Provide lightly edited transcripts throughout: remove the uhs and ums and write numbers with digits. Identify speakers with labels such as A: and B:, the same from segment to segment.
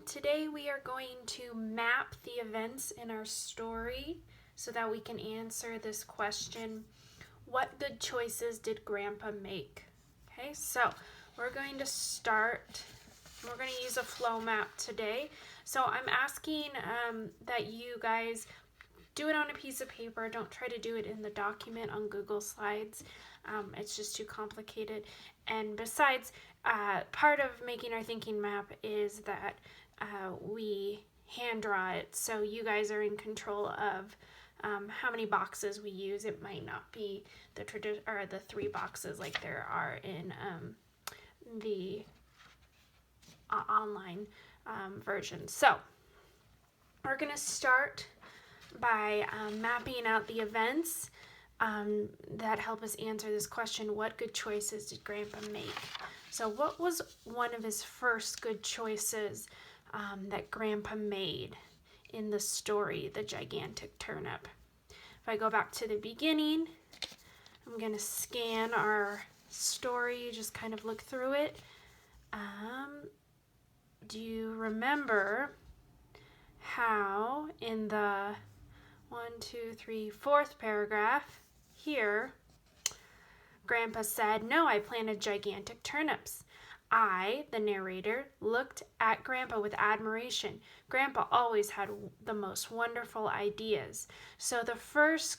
A: Today we are going to map the events in our story so that we can answer this question: what good choices did Grandpa make? Okay, so we're going to start. We're going to use a flow map today. So I'm asking that you guys do it on a piece of paper. Don't try to do it in the document on Google Slides. It's just too complicated. And besides, part of making our thinking map is that we hand draw it, so you guys are in control of how many boxes we use. It might not be the the 3 boxes like there are in the online version. So we're gonna start by mapping out the events that help us answer this question: what good choices did Grandpa make? So what was one of his first good choices that Grandpa made in the story, The Gigantic Turnip? If I go back to the beginning, I'm going to scan our story, just kind of look through it. Do you remember how in the 4th paragraph here, Grandpa said, "No, I planted gigantic turnips." I, the narrator, looked at Grandpa with admiration. Grandpa always had the most wonderful ideas. So the first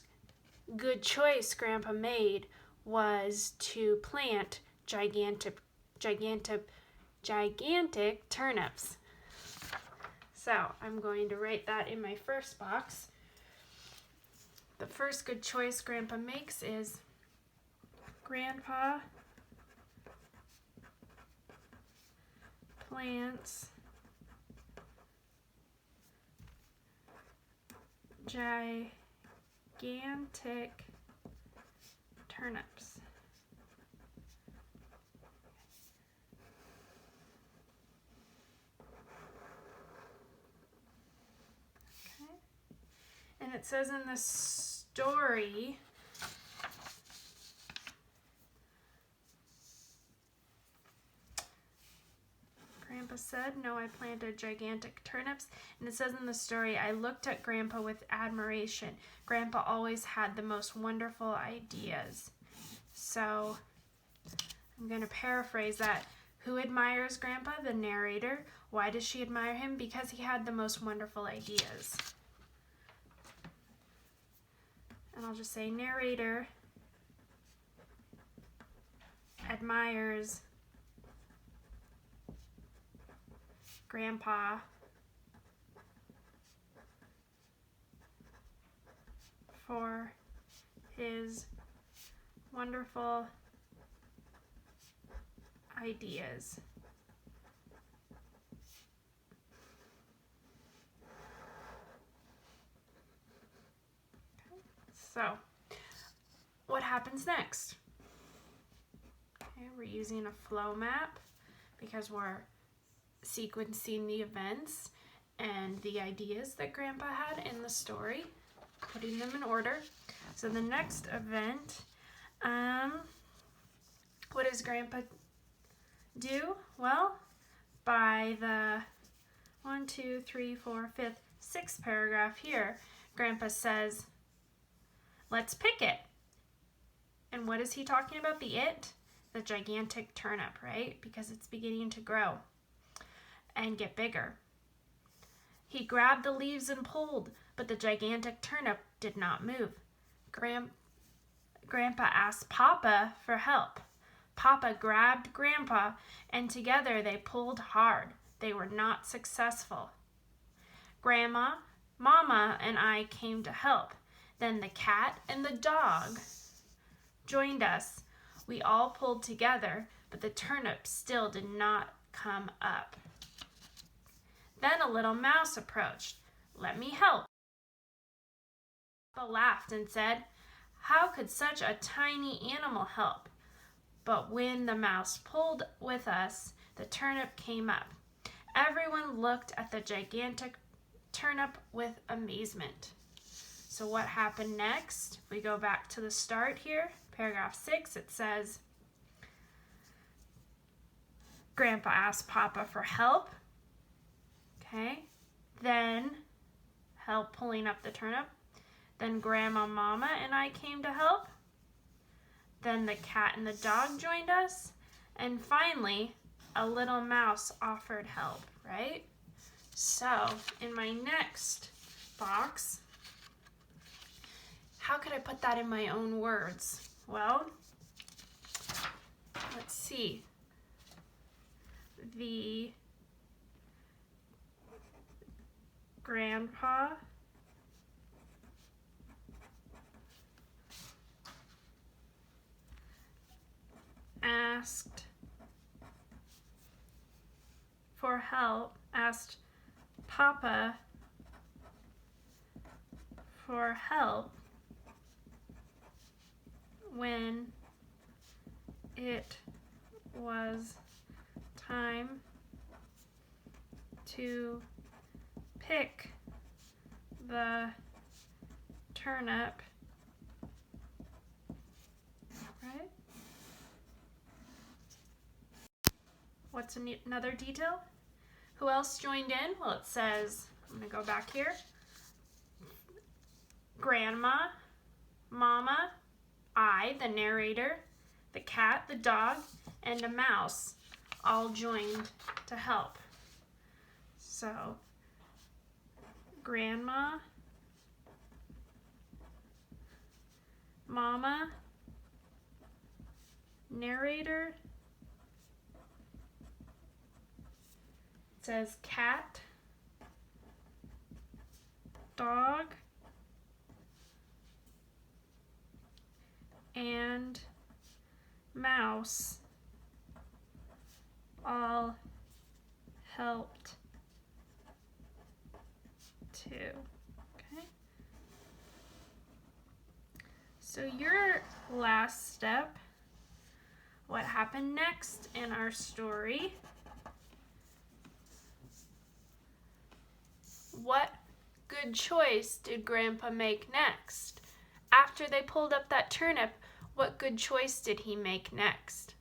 A: good choice Grandpa made was to plant gigantic turnips. So I'm going to write that in my first box. The first good choice Grandpa makes is Grandpa plants gigantic turnips. Okay. And it says in the story, Grandpa said, "No, I planted gigantic turnips." And it says in the story, I looked at Grandpa with admiration. Grandpa always had the most wonderful ideas. So I'm going to paraphrase that. Who admires Grandpa? The narrator. Why does she admire him? Because he had the most wonderful ideas. And I'll just say narrator admires Grandpa for his wonderful ideas. Okay. So, what happens next? Okay, we're using a flow map because we're sequencing the events and the ideas that Grandpa had in the story, putting them in order. So the next event, what does Grandpa do? Well, by the 6th paragraph here, Grandpa says, "Let's pick it." And what is he talking about? The gigantic turnip, right? Because it's beginning to grow and get bigger. He grabbed the leaves and pulled, but the gigantic turnip did not move. Grandpa asked Papa for help. Papa grabbed Grandpa, and together they pulled hard. They were not successful. Grandma, Mama, and I came to help. Then the cat and the dog joined us. We all pulled together, but the turnip still did not come up. Then a little mouse approached. "Let me help." Papa laughed and said, "How could such a tiny animal help?" But when the mouse pulled with us, the turnip came up. Everyone looked at the gigantic turnip with amazement. So what happened next? We go back to the start here, paragraph 6. It says, Grandpa asked Papa for help. Okay, then help pulling up the turnip. Then Grandma, Mama, and I came to help. Then the cat and the dog joined us. And finally, a little mouse offered help, right? So, in my next box, how could I put that in my own words? Well, let's see. The grandpa asked for help, asked Papa for help when it was time to pick the turnip, right? What's another detail? Who else joined in? Well, it says, I'm going to go back here. Grandma, Mama, I, the narrator, the cat, the dog, and a mouse all joined to help. So, Grandma, Mama, narrator, it says cat, dog, and mouse all helped too. Okay. So your last step, what happened next in our story? What good choice did Grandpa make next? After they pulled up that turnip, what good choice did he make next?